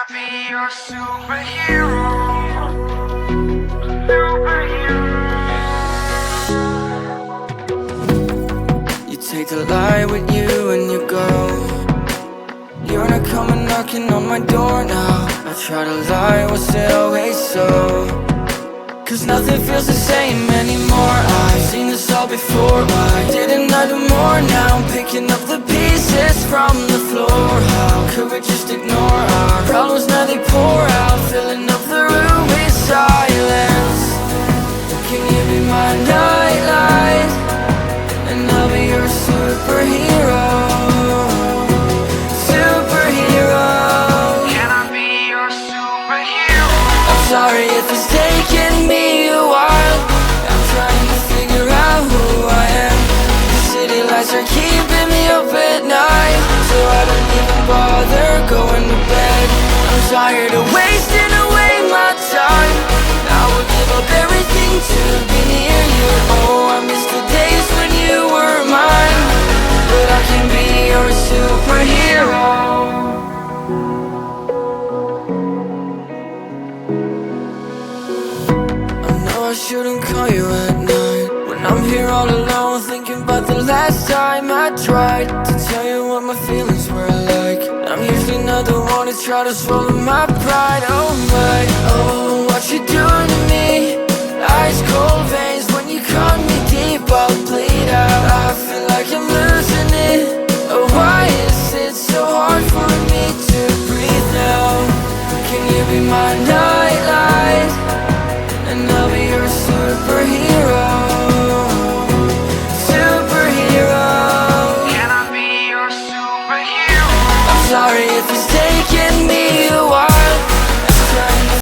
I be your superhero? Superhero. You take the light with you and you go. You're not coming knocking on my door now. I try to lie, was it always so? Cause nothing feels the same anymore. I've seen this all before. Why didn't I do more? Now I'm picking up the pieces from the floor. How could we just ignore our problems? Now they pour out, filling up the room with silence. Can you be my nightlight? And I'll be your superhero. Superhero. Can I be your superhero? I'm sorry if it's taking me a while. I'm trying to figure out who I am. The city lights are keeping me up at night, so I don't even bother going to bed. I'm tired of wasting away my time. I would give up everything to be near you. Oh, I miss the days when you were mine, but I can be your superhero. I shouldn't call you at night when I'm here all alone, thinking about the last time I tried to tell you what my feelings were like. I'm usually not the one to try to swallow my pride. Oh my, oh, what you doing to me? Ice cold veins when you cut me deep, I'll bleed out. I feel like I'm losing it.